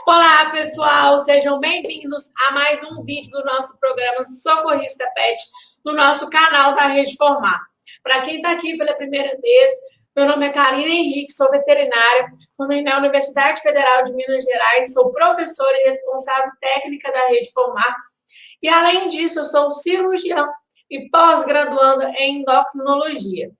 Olá, pessoal! Sejam bem-vindos a mais um vídeo do nosso programa Socorrista Pet, no nosso canal da Rede Formar. Para quem está aqui pela primeira vez, meu nome é Karina Henrique, sou veterinária, formei na Universidade Federal de Minas Gerais, sou professora e responsável técnica da Rede Formar. E, além disso, eu sou cirurgiã e pós-graduanda em endocrinologia.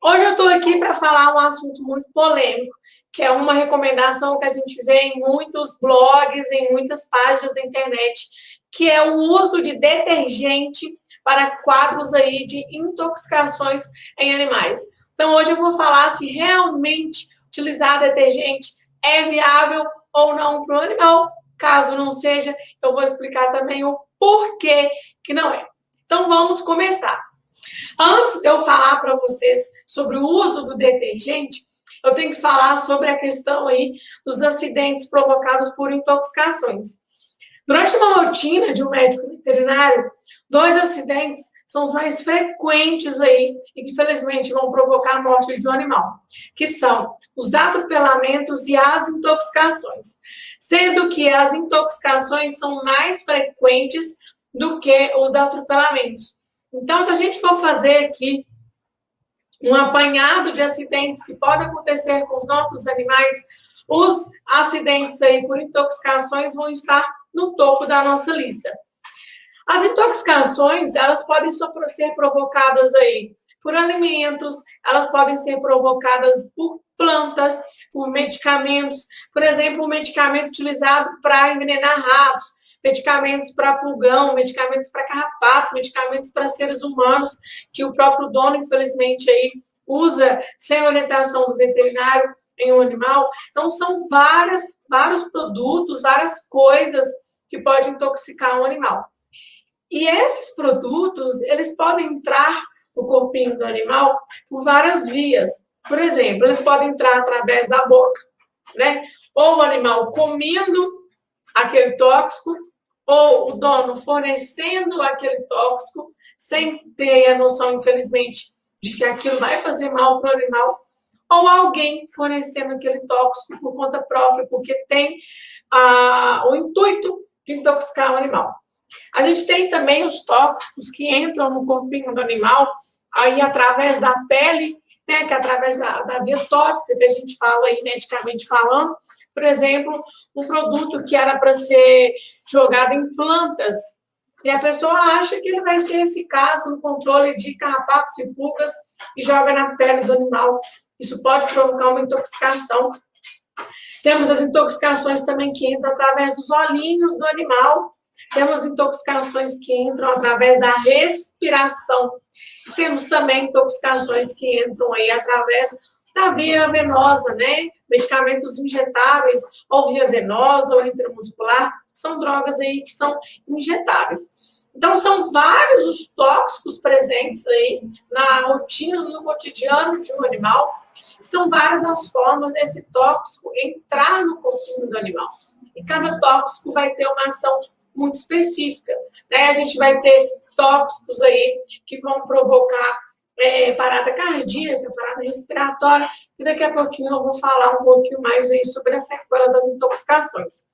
Hoje eu estou aqui para falar um assunto muito polêmico, que é uma recomendação que a gente vê em muitos blogs, em muitas páginas da internet, que é o uso de detergente para quadros aí de intoxicações em animais. Então, hoje eu vou falar se realmente utilizar detergente é viável ou não para o animal. Caso não seja, eu vou explicar também o porquê que não é. Então, vamos começar. Antes de eu falar para vocês sobre o uso do detergente, eu tenho que falar sobre a questão aí dos acidentes provocados por intoxicações. Durante uma rotina de um médico veterinário, 2 acidentes são os mais frequentes aí e que, infelizmente, vão provocar a morte de um animal, que são os atropelamentos e as intoxicações, sendo que as intoxicações são mais frequentes do que os atropelamentos. Então, se a gente for fazer aqui um apanhado de acidentes que podem acontecer com os nossos animais, os acidentes aí por intoxicações vão estar no topo da nossa lista. As intoxicações, elas podem ser provocadas aí por alimentos, elas podem ser provocadas por plantas, por medicamentos, por exemplo, um medicamento utilizado para envenenar ratos, medicamentos para pulgão, medicamentos para carrapato, medicamentos para seres humanos, que o próprio dono, infelizmente, aí usa sem orientação do veterinário em um animal. Então, são vários produtos, várias coisas que podem intoxicar um animal. E esses produtos, eles podem entrar no corpinho do animal por várias vias. Por exemplo, eles podem entrar através da boca, né? Ou o animal comendo aquele tóxico, ou o dono fornecendo aquele tóxico, sem ter a noção, infelizmente, de que aquilo vai fazer mal para o animal, ou alguém fornecendo aquele tóxico por conta própria, porque tem o intuito de intoxicar o animal. A gente tem também os tóxicos que entram no corpinho do animal, aí através da pele, né, que é através da via tópica, que a gente fala aí medicamente falando. Por exemplo, um produto que era para ser jogado em plantas, e a pessoa acha que ele vai ser eficaz no controle de carrapatos e pulgas e joga na pele do animal. Isso pode provocar uma intoxicação. Temos as intoxicações também que entram através dos olhinhos do animal. Temos intoxicações que entram através da respiração. Temos também intoxicações que entram aí através da via venosa, né? Medicamentos injetáveis, ou via venosa, ou intramuscular, são drogas aí que são injetáveis. Então, são vários os tóxicos presentes aí na rotina, no cotidiano de um animal. São várias as formas desse tóxico entrar no corpinho do animal. E cada tóxico vai ter uma ação muito específica, né? A gente vai ter tóxicos aí que vão provocar parada cardíaca, parada respiratória, e daqui a pouquinho eu vou falar um pouquinho mais aí sobre as sequelas das intoxicações.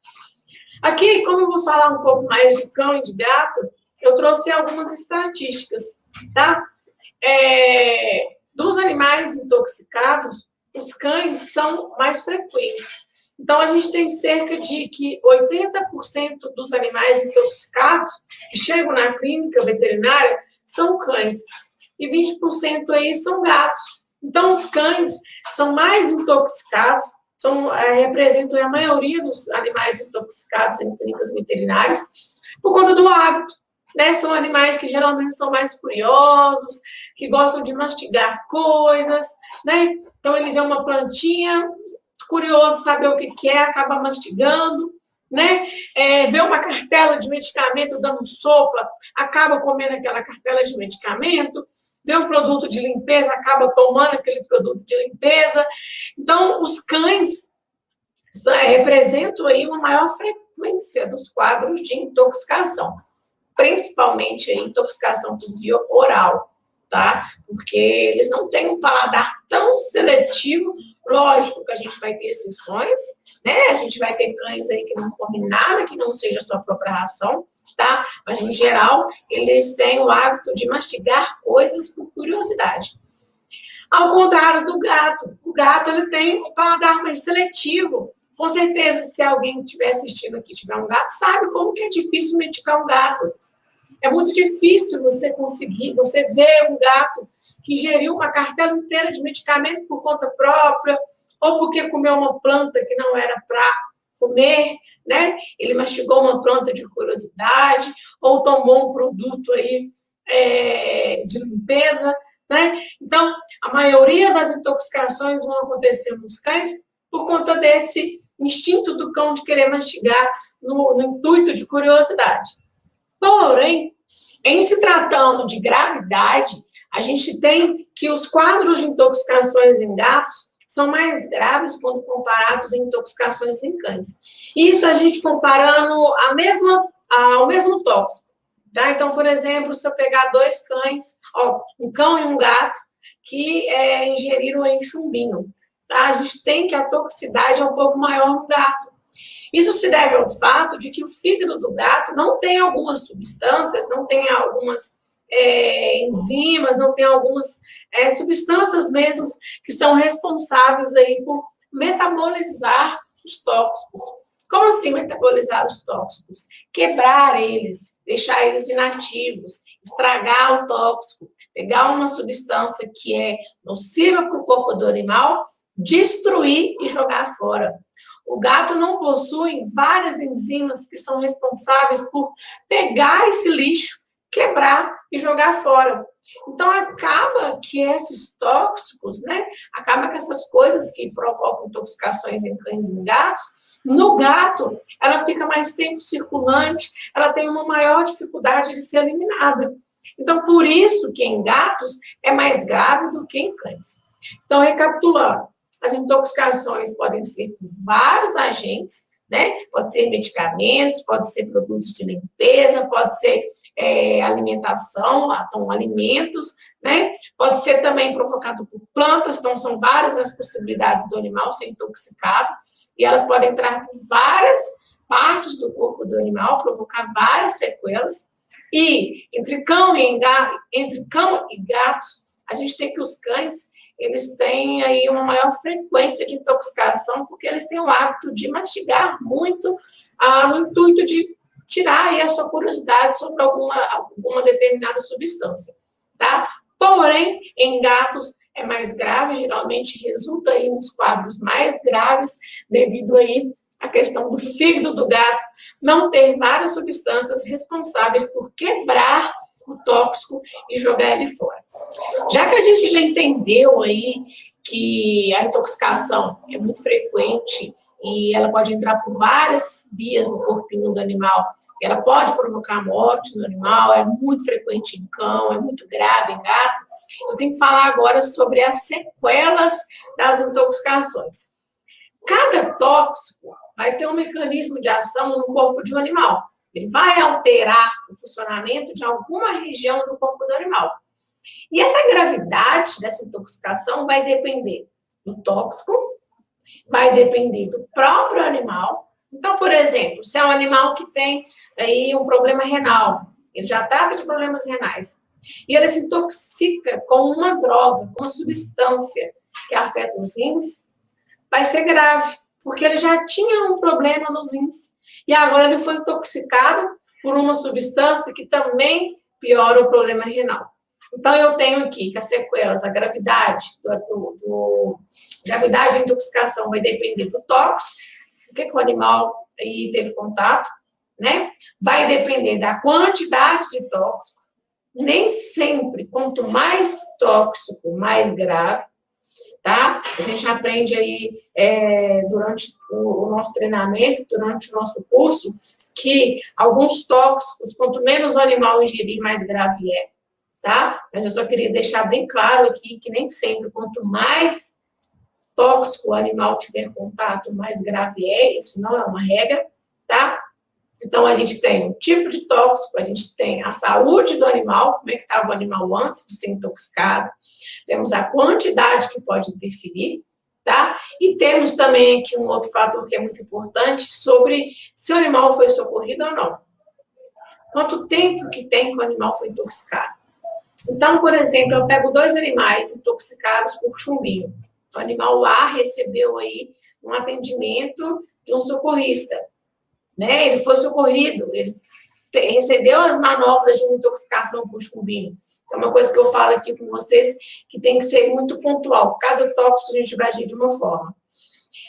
Aqui, como eu vou falar um pouco mais de cão e de gato, eu trouxe algumas estatísticas, tá? Dos animais intoxicados, os cães são mais frequentes. Então, a gente tem cerca de que 80% dos animais intoxicados que chegam na clínica veterinária são cães. E 20% aí são gatos. Então, os cães são mais intoxicados, representam a maioria dos animais intoxicados em clínicas veterinárias, por conta do hábito, né? São animais que geralmente são mais curiosos, que gostam de mastigar coisas, né? Então, ele vê uma plantinha, curioso saber o que é, acaba mastigando, né? Vê uma cartela de medicamento dando sopa, acaba comendo aquela cartela de medicamento, vê um produto de limpeza, acaba tomando aquele produto de limpeza. Então, os cães representam aí uma maior frequência dos quadros de intoxicação, principalmente a intoxicação por via oral, tá? Porque eles não têm um paladar tão seletivo. Lógico que a gente vai ter exceções, né? A gente vai ter cães aí que não comem nada, que não seja sua própria ração, tá? Mas, em geral, eles têm o hábito de mastigar coisas por curiosidade. Ao contrário do gato. O gato, ele tem um paladar mais seletivo. Com certeza, se alguém estiver assistindo aqui, tiver um gato, sabe como que é difícil medicar um gato. É muito difícil você conseguir, você ver um gato que ingeriu uma cartela inteira de medicamento por conta própria, ou porque comeu uma planta que não era para comer, né? Ele mastigou uma planta de curiosidade, ou tomou um produto aí de limpeza, né? Então, a maioria das intoxicações vão acontecer nos cães por conta desse instinto do cão de querer mastigar no intuito de curiosidade. Porém, em se tratando de gravidade, a gente tem que os quadros de intoxicações em gatos são mais graves quando comparados em intoxicações em cães. Isso a gente comparando ao mesmo tóxico. Tá? Então, por exemplo, se eu pegar dois cães, um cão e um gato, que ingeriram em chumbinho, tá? A gente tem que a toxicidade é um pouco maior no gato. Isso se deve ao fato de que o fígado do gato não tem algumas substâncias, não tem algumas enzimas, não tem algumas substâncias mesmo que são responsáveis aí por metabolizar os tóxicos. Como assim metabolizar os tóxicos? Quebrar eles, deixar eles inativos, estragar o tóxico, pegar uma substância que é nociva para o corpo do animal, destruir e jogar fora. O gato não possui várias enzimas que são responsáveis por pegar esse lixo, quebrar e jogar fora. Então, acaba que esses tóxicos, né? Acaba que essas coisas que provocam intoxicações em cães e em gatos, no gato, ela fica mais tempo circulante, ela tem uma maior dificuldade de ser eliminada. Então, por isso que em gatos é mais grave do que em cães. Então, recapitulando, as intoxicações podem ser por vários agentes, né? Pode ser medicamentos, pode ser produtos de limpeza, pode ser alimentação, então alimentos, né? Pode ser também provocado por plantas, então são várias as possibilidades do animal ser intoxicado, e elas podem entrar por várias partes do corpo do animal, provocar várias sequelas. E entre cão e gatos, a gente tem que os cães, eles têm aí uma maior frequência de intoxicação, porque eles têm o hábito de mastigar muito, no intuito de tirar aí a sua curiosidade sobre alguma determinada substância, tá? Porém, em gatos é mais grave, geralmente resulta aí nos quadros mais graves, devido aí à questão do fígado do gato não ter várias substâncias responsáveis por quebrar o tóxico e jogar ele fora. Já que a gente já entendeu aí que a intoxicação é muito frequente e ela pode entrar por várias vias no corpinho do animal, ela pode provocar morte no animal, é muito frequente em cão, é muito grave em gato, eu tenho que falar agora sobre as sequelas das intoxicações. Cada tóxico vai ter um mecanismo de ação no corpo de um animal. Ele vai alterar o funcionamento de alguma região do corpo do animal. E essa gravidade dessa intoxicação vai depender do tóxico, vai depender do próprio animal. Então, por exemplo, se é um animal que tem aí um problema renal, ele já trata de problemas renais, e ele se intoxica com uma droga, com uma substância que afeta os rins, vai ser grave, porque ele já tinha um problema nos rins, e agora ele foi intoxicado por uma substância que também piora o problema renal. Então, eu tenho aqui que as sequelas, a gravidade gravidade da intoxicação vai depender do tóxico, o que o animal aí teve contato, né? Vai depender da quantidade de tóxico. Nem sempre, quanto mais tóxico, mais grave, tá? A gente aprende aí durante o nosso treinamento, durante o nosso curso, que alguns tóxicos, quanto menos o animal ingerir, mais grave é, tá? Mas eu só queria deixar bem claro aqui que nem sempre, quanto mais tóxico o animal tiver contato, mais grave é, isso não é uma regra, tá? Então, a gente tem o tipo de tóxico, a gente tem a saúde do animal, como é que estava o animal antes de ser intoxicado, temos a quantidade que pode interferir, tá? E temos também aqui um outro fator que é muito importante sobre se o animal foi socorrido ou não. Quanto tempo que tem que o animal foi intoxicado. Então, por exemplo, eu pego 2 animais intoxicados por chumbinho. O animal A recebeu aí um atendimento de um socorrista, né? Ele foi socorrido, ele recebeu as manobras de uma intoxicação por chumbinho. É uma coisa que eu falo aqui com vocês, que tem que ser muito pontual. Cada tóxico a gente vai agir de uma forma.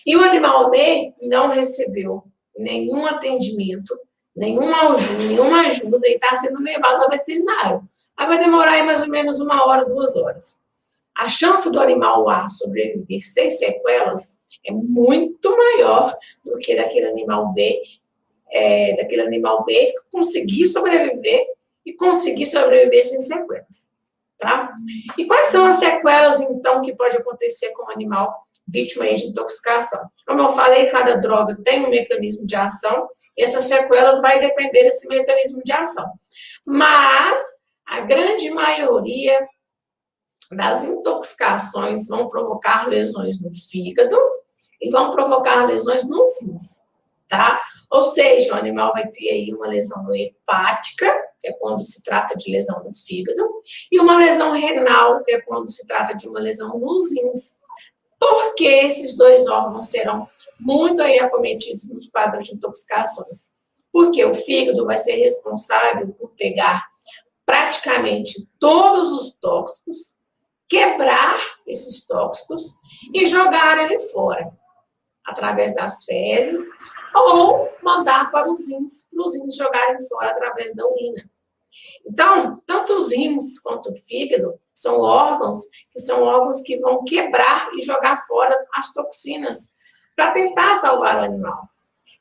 E o animal B não recebeu nenhum atendimento, nenhuma ajuda, e está sendo levado ao veterinário. Aí vai demorar aí mais ou menos 1 hora, 2 horas. A chance do animal A sobreviver sem sequelas é muito maior do que daquele animal B conseguir sobreviver sem sequelas, tá? E quais são as sequelas, então, que pode acontecer com o animal vítima de intoxicação? Como eu falei, cada droga tem um mecanismo de ação, e essas sequelas vai depender desse mecanismo de ação. Mas a grande maioria das intoxicações vão provocar lesões no fígado e vão provocar lesões nos rins, tá? Ou seja, o animal vai ter aí uma lesão hepática, que é quando se trata de lesão no fígado, e uma lesão renal, que é quando se trata de uma lesão nos rins. Porque esses 2 órgãos serão muito aí acometidos nos quadros de intoxicações? Porque o fígado vai ser responsável por pegar praticamente todos os tóxicos, quebrar esses tóxicos e jogar ele fora, através das fezes, ou mandar para os rins jogarem fora através da urina. Então, tanto os rins quanto o fígado são órgãos que vão quebrar e jogar fora as toxinas para tentar salvar o animal.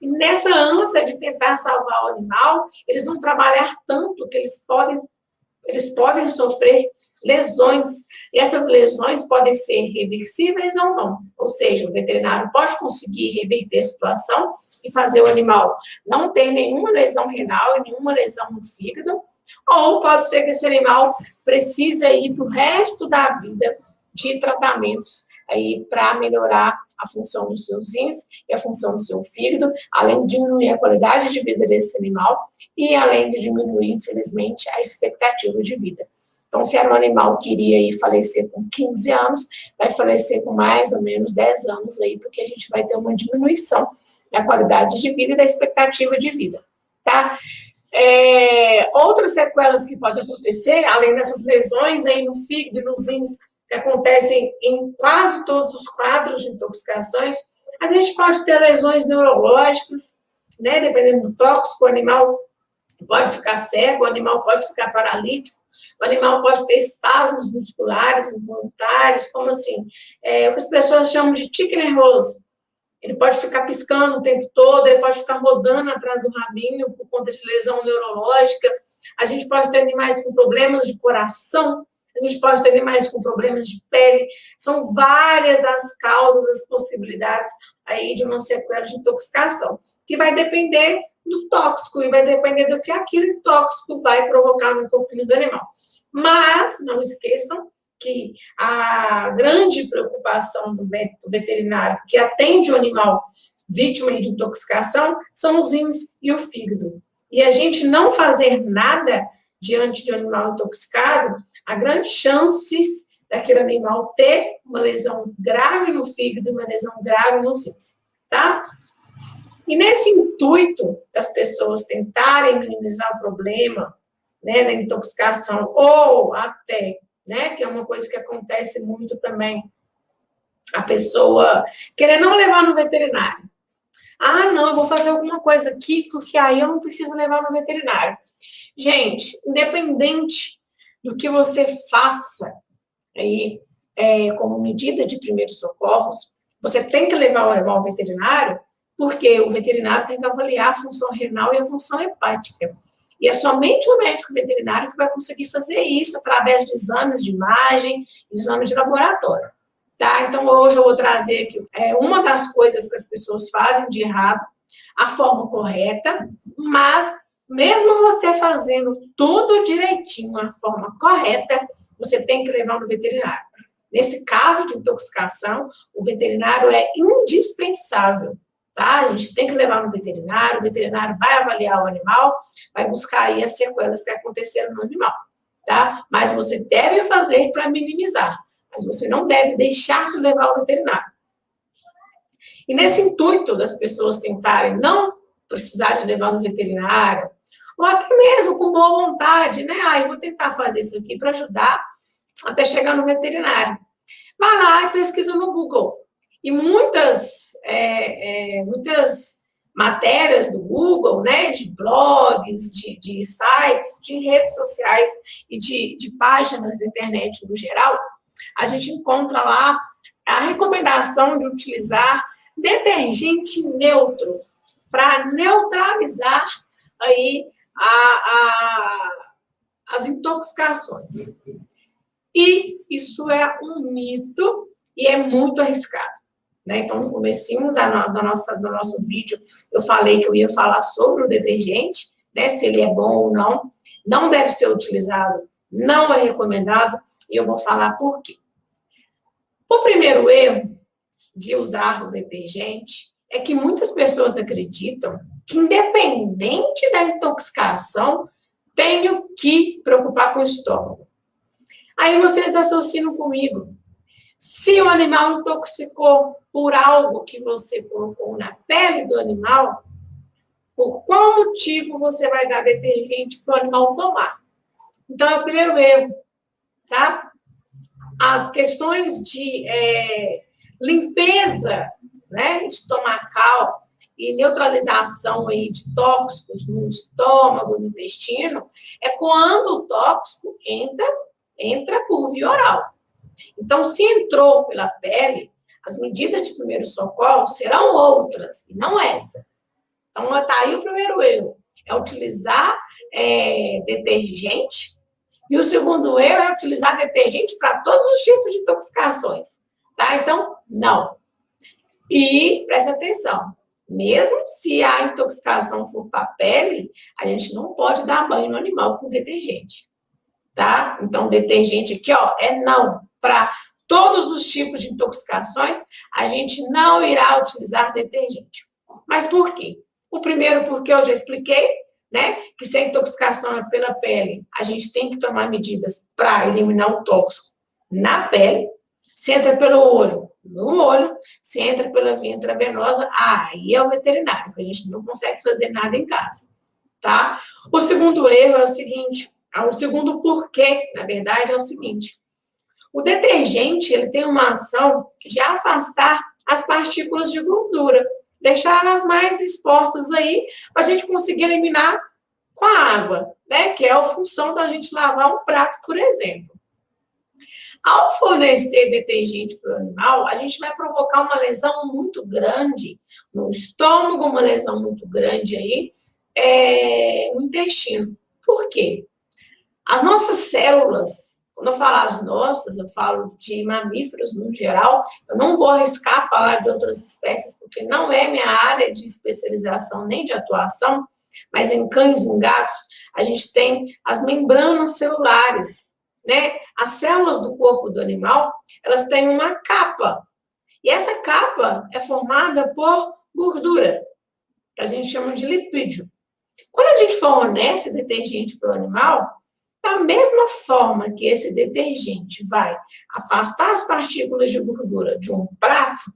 E nessa ânsia de tentar salvar o animal, eles vão trabalhar tanto que eles podem sofrer lesões, e essas lesões podem ser reversíveis ou não. Ou seja, o veterinário pode conseguir reverter a situação e fazer o animal não ter nenhuma lesão renal e nenhuma lesão no fígado, ou pode ser que esse animal precise ir para o resto da vida de tratamentos aí para melhorar a função dos seus rins e a função do seu fígado, além de diminuir a qualidade de vida desse animal e além de diminuir, infelizmente, a expectativa de vida. Então, se era um animal que iria aí falecer com 15 anos, vai falecer com mais ou menos 10 anos aí, porque a gente vai ter uma diminuição da qualidade de vida e da expectativa de vida, tá? Outras sequelas que podem acontecer, além dessas lesões aí no fígado e nos rins, que acontecem em quase todos os quadros de intoxicações, a gente pode ter lesões neurológicas, né? Dependendo do tóxico, o animal pode ficar cego, o animal pode ficar paralítico, o animal pode ter espasmos musculares involuntários, como assim? O que as pessoas chamam de tique nervoso. Ele pode ficar piscando o tempo todo, ele pode ficar rodando atrás do rabinho por conta de lesão neurológica. A gente pode ter animais com problemas de coração, a gente pode ter animais com problemas de pele. São várias as causas, as possibilidades aí de uma sequela de intoxicação, que vai depender do tóxico e vai depender do que aquele tóxico vai provocar no corpinho do animal. Mas não esqueçam que a grande preocupação do veterinário que atende o animal vítima de intoxicação são os rins e o fígado. E a gente não fazer nada diante de um animal intoxicado, há grandes chances daquele animal ter uma lesão grave no fígado e uma lesão grave nos rins, tá? E nesse intuito das pessoas tentarem minimizar o problema, né, da intoxicação, ou até, né, que é uma coisa que acontece muito também, a pessoa querer não levar no veterinário. Ah, não, eu vou fazer alguma coisa aqui, porque aí eu não preciso levar no veterinário. Gente, independente do que você faça aí, como medida de primeiros socorros, você tem que levar o animal ao veterinário, porque o veterinário tem que avaliar a função renal e a função hepática. E é somente o médico veterinário que vai conseguir fazer isso através de exames de imagem, exames de laboratório. Tá? Então, hoje eu vou trazer aqui uma das coisas que as pessoas fazem de errado, a forma correta, mas mesmo você fazendo tudo direitinho, a forma correta, você tem que levar no veterinário. Nesse caso de intoxicação, o veterinário é indispensável, tá? A gente tem que levar no veterinário, o veterinário vai avaliar o animal, vai buscar aí as sequelas que aconteceram no animal, tá? Mas você deve fazer para minimizar, mas você não deve deixar de levar ao veterinário. E nesse intuito das pessoas tentarem não precisar de levar no veterinário, ou até mesmo com boa vontade, né? Eu vou tentar fazer isso aqui para ajudar até chegar no veterinário. Vai lá e pesquisa no Google. E muitas matérias do Google, né, de blogs, de sites, de redes sociais e de páginas da internet no geral, a gente encontra lá a recomendação de utilizar detergente neutro para neutralizar aí as intoxicações. E isso é um mito e é muito arriscado, né? Então, no comecinho do nosso vídeo, eu falei que eu ia falar sobre o detergente, né? Se ele é bom ou não. Não deve ser utilizado, não é recomendado, e eu vou falar por quê. O primeiro erro de usar o detergente é que muitas pessoas acreditam que, independente da intoxicação, tenho que preocupar com o estômago. Aí vocês associam comigo. Se o animal intoxicou por algo que você colocou na pele do animal, por qual motivo você vai dar detergente para o animal tomar? Então, é o primeiro erro, tá? As questões de limpeza, né, estomacal e neutralização aí de tóxicos no estômago, no intestino, é quando o tóxico entra por via oral. Então, se entrou pela pele, as medidas de primeiro socorro serão outras, e não essa. Então, está aí o primeiro erro, é utilizar detergente, e o segundo erro é utilizar detergente para todos os tipos de intoxicações, tá? Então, não. E, presta atenção, mesmo se a intoxicação for para a pele, a gente não pode dar banho no animal com detergente. Tá? Então, detergente aqui, ó, é não. Para todos os tipos de intoxicações, a gente não irá utilizar detergente. Mas por quê? O primeiro, porque eu já expliquei, né? Que se a intoxicação é pela pele, a gente tem que tomar medidas para eliminar o tóxico na pele. Se entra pelo olho, no olho. Se entra pela via intravenosa, aí é o veterinário, que a gente não consegue fazer nada em casa, tá? O segundo erro é o seguinte. O segundo porquê, na verdade, é o seguinte. O detergente, ele tem uma ação de afastar as partículas de gordura, deixá-las mais expostas aí, para a gente conseguir eliminar com a água, né? Que é a função da gente lavar um prato, por exemplo. Ao fornecer detergente para o animal, a gente vai provocar uma lesão muito grande no estômago, uma lesão muito grande aí no intestino. Por quê? As nossas células, quando eu falar as nossas, eu falo de mamíferos no geral, eu não vou arriscar falar de outras espécies, porque não é minha área de especialização nem de atuação, mas em cães e em gatos, a gente tem as membranas celulares, né? As células do corpo do animal, elas têm uma capa, e essa capa é formada por gordura, que a gente chama de lipídio. Quando a gente fornece detergente para o animal, da mesma forma que esse detergente vai afastar as partículas de gordura de um prato,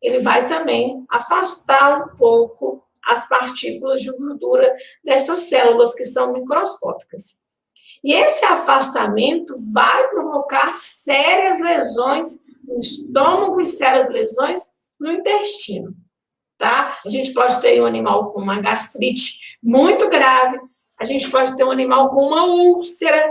ele vai também afastar um pouco as partículas de gordura dessas células que são microscópicas. E esse afastamento vai provocar sérias lesões no estômago e sérias lesões no intestino, tá? A gente pode ter um animal com uma gastrite muito grave, a gente pode ter um animal com uma úlcera,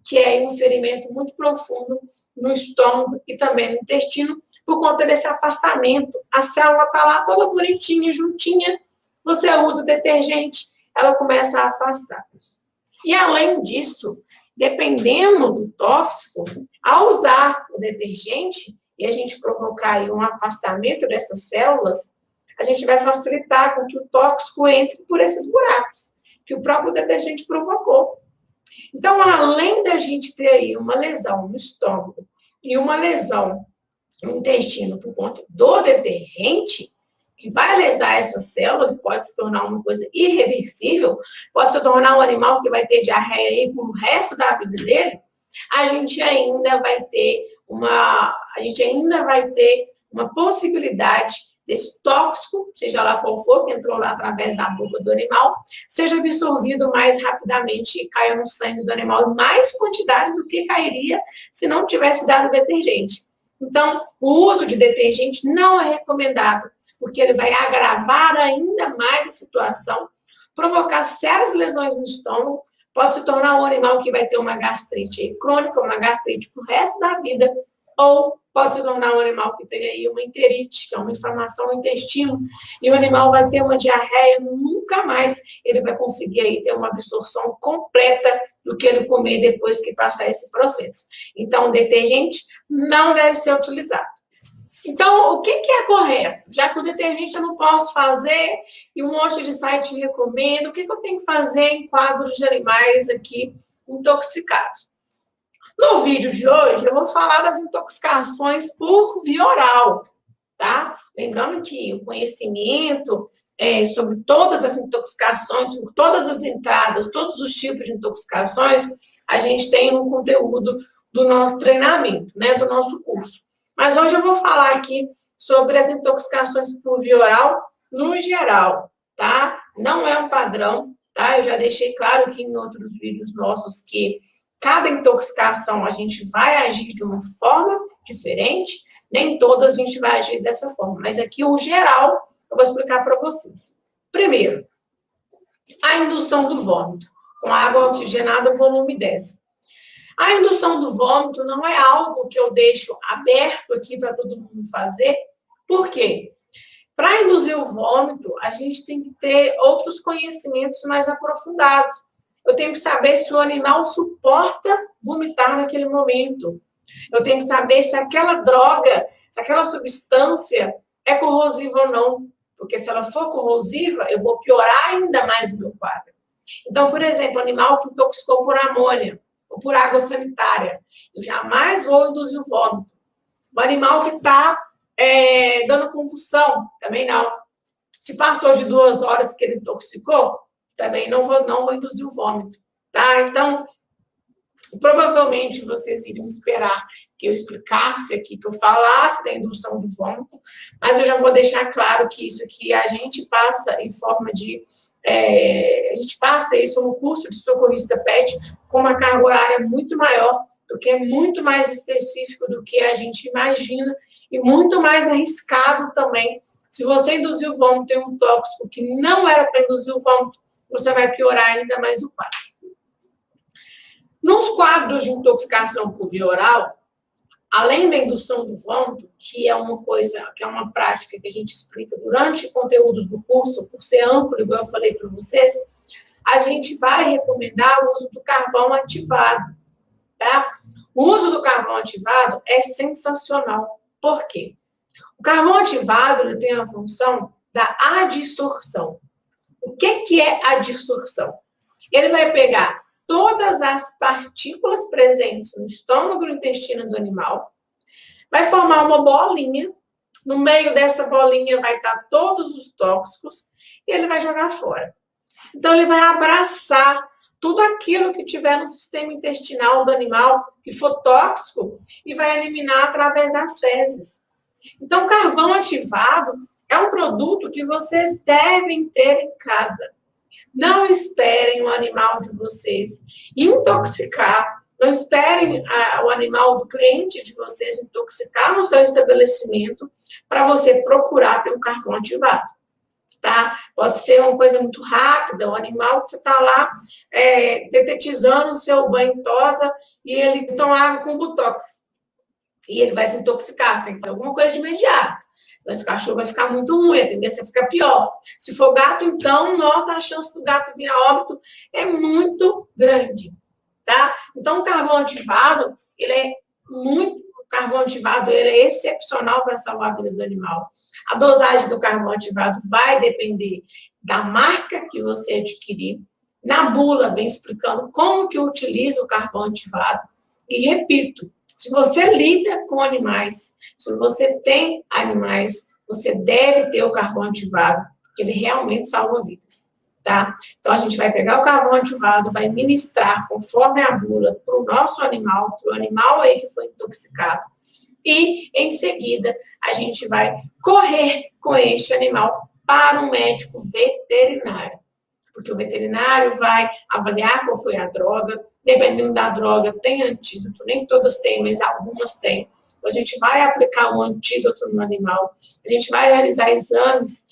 que é um ferimento muito profundo no estômago e também no intestino, por conta desse afastamento. A célula está lá toda bonitinha, juntinha, você usa o detergente, ela começa a afastar. E além disso, dependendo do tóxico, ao usar o detergente e a gente provocar aí um afastamento dessas células, a gente vai facilitar com que o tóxico entre por esses buracos que o próprio detergente provocou. Então, além da gente ter aí uma lesão no estômago e uma lesão no intestino por conta do detergente, que vai lesar essas células e pode se tornar uma coisa irreversível, pode se tornar um animal que vai ter diarreia aí pro resto da vida dele, a gente ainda vai ter uma possibilidade desse tóxico, seja lá qual for, que entrou lá através da boca do animal, seja absorvido mais rapidamente e caia no sangue do animal em mais quantidade do que cairia se não tivesse dado detergente. Então, o uso de detergente não é recomendado, porque ele vai agravar ainda mais a situação, provocar sérias lesões no estômago, pode se tornar um animal que vai ter uma gastrite crônica, uma gastrite pro resto da vida, ou pode se tornar um animal que tem aí uma enterite, que é uma inflamação no intestino, e o animal vai ter uma diarreia, nunca mais ele vai conseguir aí ter uma absorção completa do que ele comer depois que passar esse processo. Então, o detergente não deve ser utilizado. Então, o que é correto? Já que o detergente eu não posso fazer e um monte de site recomenda, o que eu tenho que fazer em quadros de animais aqui intoxicados? No vídeo de hoje, eu vou falar das intoxicações por via oral, tá? Lembrando que o conhecimento sobre todas as intoxicações, por todas as entradas, todos os tipos de intoxicações, a gente tem no conteúdo do nosso treinamento, né, do nosso curso. Mas hoje eu vou falar aqui sobre as intoxicações por via oral no geral, tá? Não é um padrão, tá? Eu já deixei claro aqui em outros vídeos nossos que cada intoxicação a gente vai agir de uma forma diferente, nem todas a gente vai agir dessa forma, mas aqui o geral eu vou explicar para vocês. Primeiro, a indução do vômito com água oxigenada volume 10. A indução do vômito não é algo que eu deixo aberto aqui para todo mundo fazer. Por quê? Para induzir o vômito, a gente tem que ter outros conhecimentos mais aprofundados. Eu tenho que saber se o animal suporta vomitar naquele momento. Eu tenho que saber se aquela droga, se aquela substância é corrosiva ou não. Porque se ela for corrosiva, eu vou piorar ainda mais o meu quadro. Então, por exemplo, animal que intoxicou por amônia ou por água sanitária, eu jamais vou induzir o vômito. O animal que está dando convulsão, também não. Se passou de 2 horas que ele intoxicou, também não vou induzir o vômito, tá? Então, provavelmente vocês iriam esperar que eu explicasse aqui, que eu falasse da indução do vômito, mas eu já vou deixar claro que isso aqui a gente passa em forma de... a gente passa isso no curso de socorrista PET com uma carga horária muito maior, porque é muito mais específico do que a gente imagina e muito mais arriscado também. Se você induzir o vômito em um tóxico que não era para induzir o vômito, você vai piorar ainda mais o quadro. Nos quadros de intoxicação por via oral, além da indução do vômito, que é uma coisa, que é uma prática que a gente explica durante os conteúdos do curso, por ser amplo, igual eu falei para vocês, a gente vai recomendar o uso do carvão ativado, tá? O uso do carvão ativado é sensacional. Por quê? O carvão ativado ele tem a função da adsorção. O que é a adsorção? Ele vai pegar todas as partículas presentes no estômago e no intestino do animal, vai formar uma bolinha, no meio dessa bolinha vai estar todos os tóxicos e ele vai jogar fora. Então, ele vai abraçar tudo aquilo que tiver no sistema intestinal do animal, que for tóxico, e vai eliminar através das fezes. Então, carvão ativado é um produto que vocês devem ter em casa. Não esperem o animal de vocês intoxicar, não esperem o animal do cliente de vocês intoxicar no seu estabelecimento para você procurar ter um carvão ativado, tá? Pode ser uma coisa muito rápida, o animal que você está lá detetizando o seu banho tosa e ele toma água com botox. E ele vai se intoxicar, você tem que fazer alguma coisa de imediato. Então, esse cachorro vai ficar muito ruim, a tendência fica pior. Se for gato, então, nossa, a chance do gato vir a óbito é muito grande, tá? Então, o carvão ativado, ele é muito carvão ativado ele é excepcional para salvar a vida do animal. A dosagem do carvão ativado vai depender da marca que você adquirir. Na bula, vem explicando como que utiliza o carvão ativado. E repito, se você lida com animais, se você tem animais, você deve ter o carvão ativado, porque ele realmente salva vidas, tá? Então, a gente vai pegar o carvão ativado, vai ministrar conforme a bula para o nosso animal, para o animal aí que foi intoxicado. E, em seguida, a gente vai correr com este animal para um médico veterinário. Porque o veterinário vai avaliar qual foi a droga, dependendo da droga, tem antídoto, nem todas têm, mas algumas têm. A gente vai aplicar um antídoto no animal, a gente vai realizar exames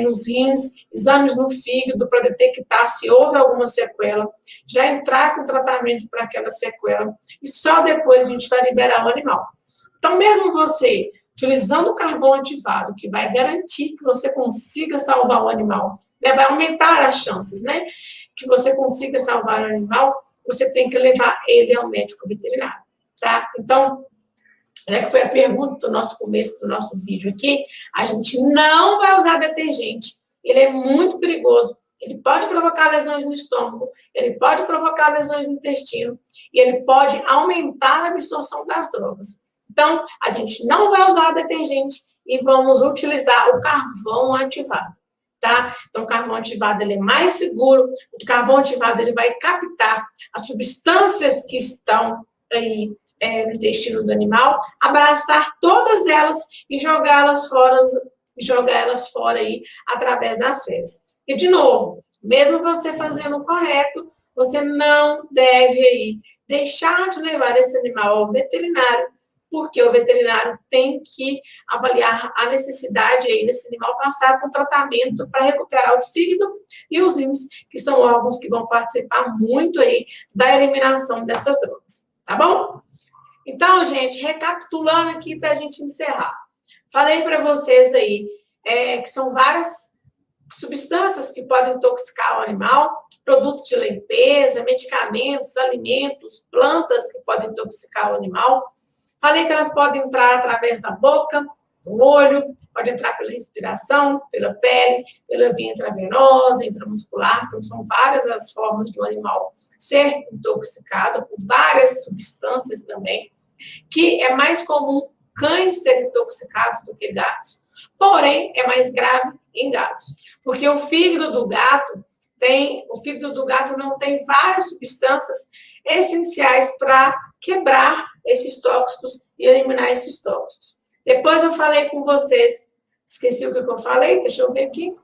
nos rins, exames no fígado para detectar se houve alguma sequela, já entrar com tratamento para aquela sequela, e só depois a gente vai liberar o animal. Então, mesmo você utilizando o carvão ativado, que vai garantir que você consiga salvar o animal, né, vai aumentar as chances, né, que você consiga salvar o animal, você tem que levar ele ao médico veterinário, tá? Então, que foi a pergunta do nosso começo do nosso vídeo aqui, a gente não vai usar detergente, ele é muito perigoso, ele pode provocar lesões no estômago, ele pode provocar lesões no intestino, e ele pode aumentar a absorção das drogas. Então, a gente não vai usar detergente e vamos utilizar o carvão ativado, tá? Então, o carvão ativado ele é mais seguro, o carvão ativado ele vai captar as substâncias que estão aí no intestino do animal, abraçar todas elas e jogá-las fora aí através das fezes. E, de novo, mesmo você fazendo o correto, você não deve aí deixar de levar esse animal ao veterinário, porque o veterinário tem que avaliar a necessidade aí desse animal passar por um tratamento para recuperar o fígado e os rins, que são órgãos que vão participar muito aí da eliminação dessas drogas, tá bom? Então, gente, recapitulando aqui para a gente encerrar. Falei para vocês aí que são várias substâncias que podem intoxicar o animal, produtos de limpeza, medicamentos, alimentos, plantas que podem intoxicar o animal. Falei que elas podem entrar através da boca, do olho, pode entrar pela respiração, pela pele, pela via intravenosa, intramuscular. Então, são várias as formas de um animal ser intoxicado por várias substâncias também, que é mais comum cães serem intoxicados do que gatos. Porém, é mais grave em gatos, porque o fígado do gato não tem várias substâncias essenciais para quebrar esses tóxicos e eliminar esses tóxicos. Depois eu falei com vocês, esqueci o que eu falei, deixa eu ver aqui.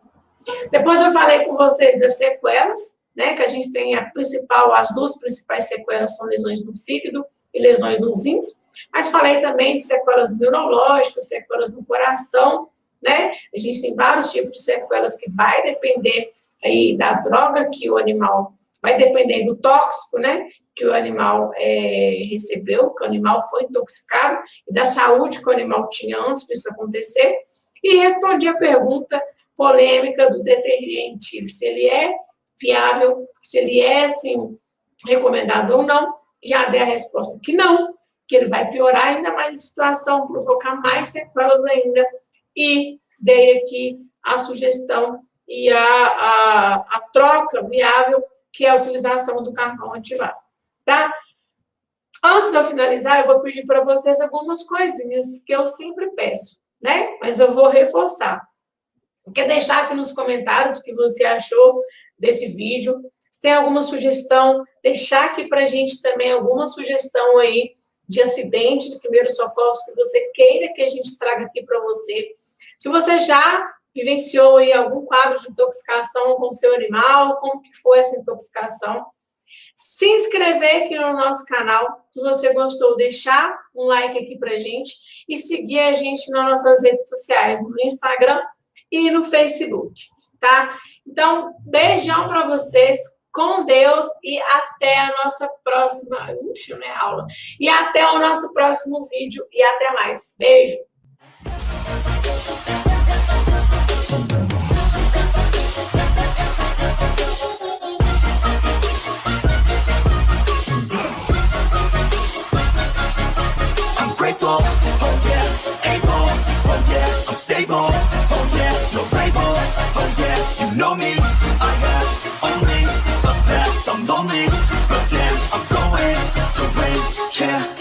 Depois eu falei com vocês das sequelas, né, que a gente tem as duas principais sequelas são lesões no fígado e lesões nos rins, mas falei também de sequelas neurológicas, sequelas no coração, né? A gente tem vários tipos de sequelas que vai depender aí da droga que o animal, vai depender do tóxico, né, que o animal recebeu, que o animal foi intoxicado, e da saúde que o animal tinha antes disso acontecer, e respondi a pergunta polêmica do detergente, se ele é viável, se ele é, assim, recomendado ou não. Já dei a resposta que não, que ele vai piorar ainda mais a situação, provocar mais sequelas ainda, e dei aqui a sugestão e a troca viável, que é a utilização do carvão ativado, tá? Antes de eu finalizar, eu vou pedir para vocês algumas coisinhas que eu sempre peço, né? Mas eu vou reforçar. Quer deixar aqui nos comentários o que você achou desse vídeo? Se tem alguma sugestão, deixar aqui para a gente também alguma sugestão aí de acidente, de primeiros socorros, que você queira que a gente traga aqui para você. Se você já vivenciou aí algum quadro de intoxicação com o seu animal, como que foi essa intoxicação, se inscrever aqui no nosso canal, se você gostou, deixar um like aqui pra gente e seguir a gente nas nossas redes sociais, no Instagram e no Facebook, tá? Então, beijão para vocês, com Deus e até a nossa próxima aula. E até o nosso próximo vídeo e até mais. Beijo! I'm grateful. care.